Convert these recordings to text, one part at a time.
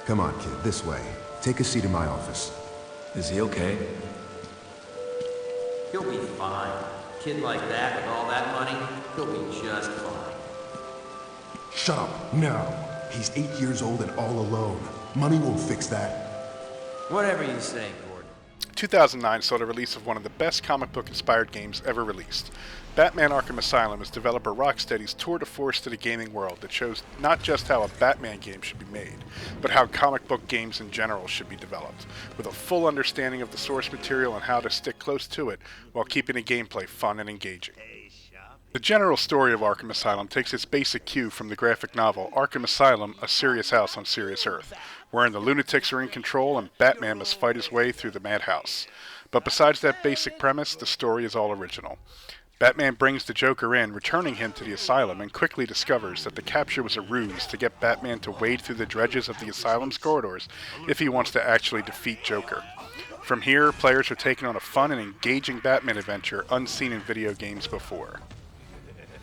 Come on, kid, this way. Take a seat in my office. Is he okay? He'll be fine. Kid like that with all that money, he'll be just fine. Shut up, now. He's 8 years old and all alone. Money won't fix that. Whatever you say, Gordon. 2009 saw the release of one of the best comic book-inspired games ever released. Batman Arkham Asylum is developer Rocksteady's tour de force to the gaming world that shows not just how a Batman game should be made, but how comic book games in general should be developed, with a full understanding of the source material and how to stick close to it while keeping the gameplay fun and engaging. The general story of Arkham Asylum takes its basic cue from the graphic novel Arkham Asylum, A Serious House on Serious Earth, wherein the lunatics are in control and Batman must fight his way through the madhouse. But besides that basic premise, the story is all original. Batman brings the Joker in, returning him to the asylum, and quickly discovers that the capture was a ruse to get Batman to wade through the dredges of the asylum's corridors if he wants to actually defeat Joker. From here, players are taken on a fun and engaging Batman adventure unseen in video games before.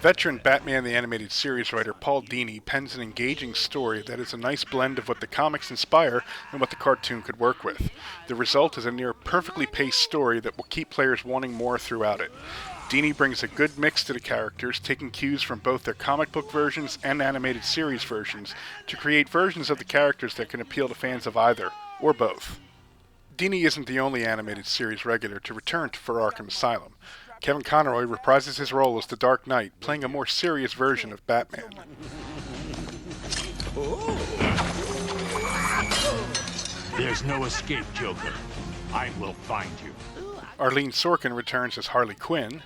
Veteran Batman the Animated Series writer Paul Dini pens an engaging story that is a nice blend of what the comics inspire and what the cartoon could work with. The result is a near perfectly paced story that will keep players wanting more throughout it. Dini brings a good mix to the characters, taking cues from both their comic book versions and animated series versions to create versions of the characters that can appeal to fans of either, or both. Dini isn't the only animated series regular to return for Arkham Asylum. Kevin Conroy reprises his role as the Dark Knight, playing a more serious version of Batman. There's no escape, Joker. I will find you. Arlene Sorkin returns as Harley Quinn.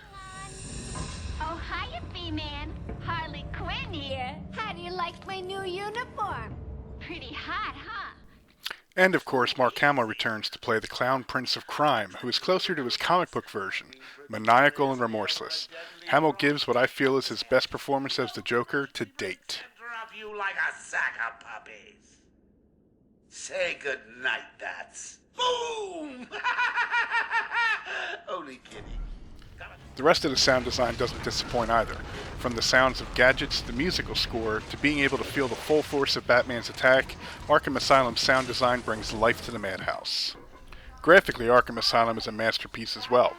Oh, hiya, B-Man. Harley Quinn here. How do you like my new uniform? Pretty hot, huh? And of course, Mark Hamill returns to play the Clown Prince of Crime, who is closer to his comic book version, maniacal and remorseless. Hamill gives what I feel is his best performance as the Joker to date. Drop you like a sack of puppies. Say good night, that's. Boom! Only kidding. The rest of the sound design doesn't disappoint either. From the sounds of gadgets, the musical score, to being able to feel the full force of Batman's attack, Arkham Asylum's sound design brings life to the madhouse. Graphically, Arkham Asylum is a masterpiece as well.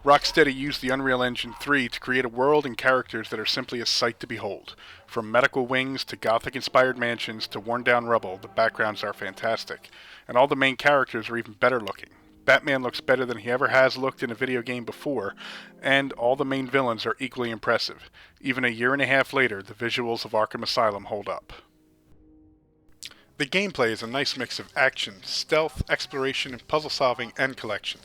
Rocksteady used the Unreal Engine 3 to create a world and characters that are simply a sight to behold. From medical wings to Gothic-inspired mansions to worn-down rubble, the backgrounds are fantastic, and all the main characters are even better looking. Batman looks better than he ever has looked in a video game before, and all the main villains are equally impressive. Even a year and a half later, the visuals of Arkham Asylum hold up. The gameplay is a nice mix of action, stealth, exploration, and puzzle solving and collection.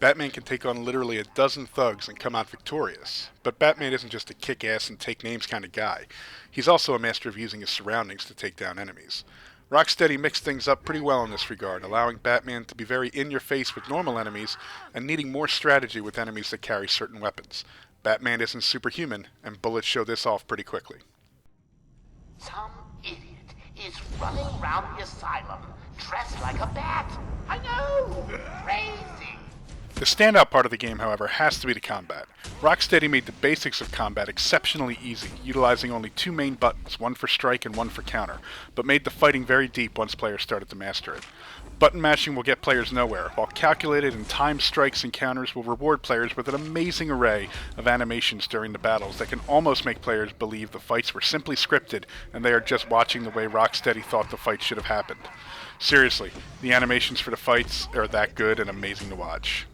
Batman can take on literally a dozen thugs and come out victorious. But Batman isn't just a kick-ass and take-names kind of guy. He's also a master of using his surroundings to take down enemies. Rocksteady mixed things up pretty well in this regard, allowing Batman to be very in-your-face with normal enemies and needing more strategy with enemies that carry certain weapons. Batman isn't superhuman, and bullets show this off pretty quickly. Some idiot is running around the asylum dressed like a bat. I know! Crazy! The standout part of the game, however, has to be the combat. Rocksteady made the basics of combat exceptionally easy, utilizing only two main buttons, one for strike and one for counter, but made the fighting very deep once players started to master it. Button mashing will get players nowhere, while calculated and timed strikes and counters will reward players with an amazing array of animations during the battles that can almost make players believe the fights were simply scripted and they are just watching the way Rocksteady thought the fight should have happened. Seriously, the animations for the fights are that good and amazing to watch.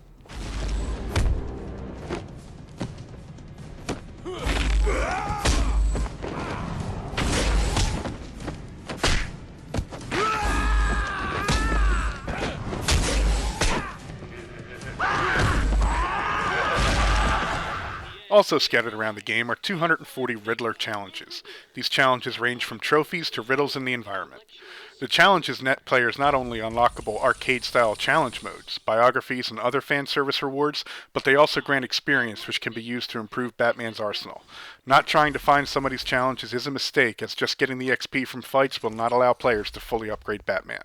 Also scattered around the game are 240 Riddler challenges. These challenges range from trophies to riddles in the environment. The challenges net players not only unlockable arcade-style challenge modes, biographies, and other fan service rewards, but they also grant experience which can be used to improve Batman's arsenal. Not trying to find some of these challenges is a mistake, as just getting the XP from fights will not allow players to fully upgrade Batman.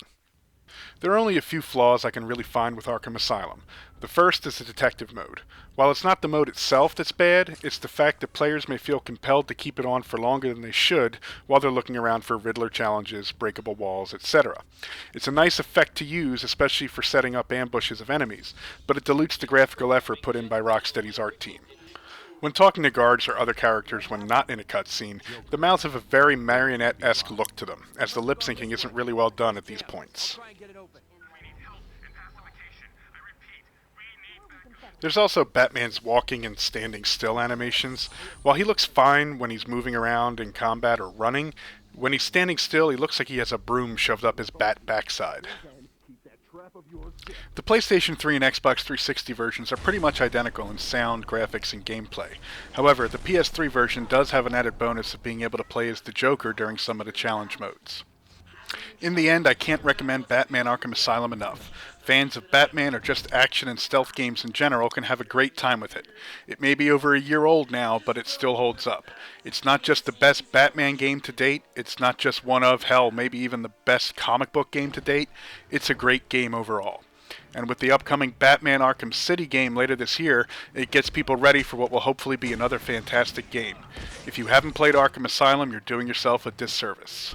There are only a few flaws I can really find with Arkham Asylum. The first is the detective mode. While it's not the mode itself that's bad, it's the fact that players may feel compelled to keep it on for longer than they should while they're looking around for Riddler challenges, breakable walls, etc. It's a nice effect to use, especially for setting up ambushes of enemies, but it dilutes the graphical effort put in by Rocksteady's art team. When talking to guards or other characters when not in a cutscene, the mouths have a very marionette-esque look to them, as the lip syncing isn't really well done at these points. There's also Batman's walking and standing still animations. While he looks fine when he's moving around in combat or running, when he's standing still he looks like he has a broom shoved up his bat backside. The PlayStation 3 and Xbox 360 versions are pretty much identical in sound, graphics, and gameplay. However, the PS3 version does have an added bonus of being able to play as the Joker during some of the challenge modes. In the end, I can't recommend Batman Arkham Asylum enough. Fans of Batman or just action and stealth games in general can have a great time with it. It may be over a year old now, but it still holds up. It's not just the best Batman game to date, it's not just one of, hell, maybe even the best comic book game to date. It's a great game overall. And with the upcoming Batman Arkham City game later this year, it gets people ready for what will hopefully be another fantastic game. If you haven't played Arkham Asylum, you're doing yourself a disservice.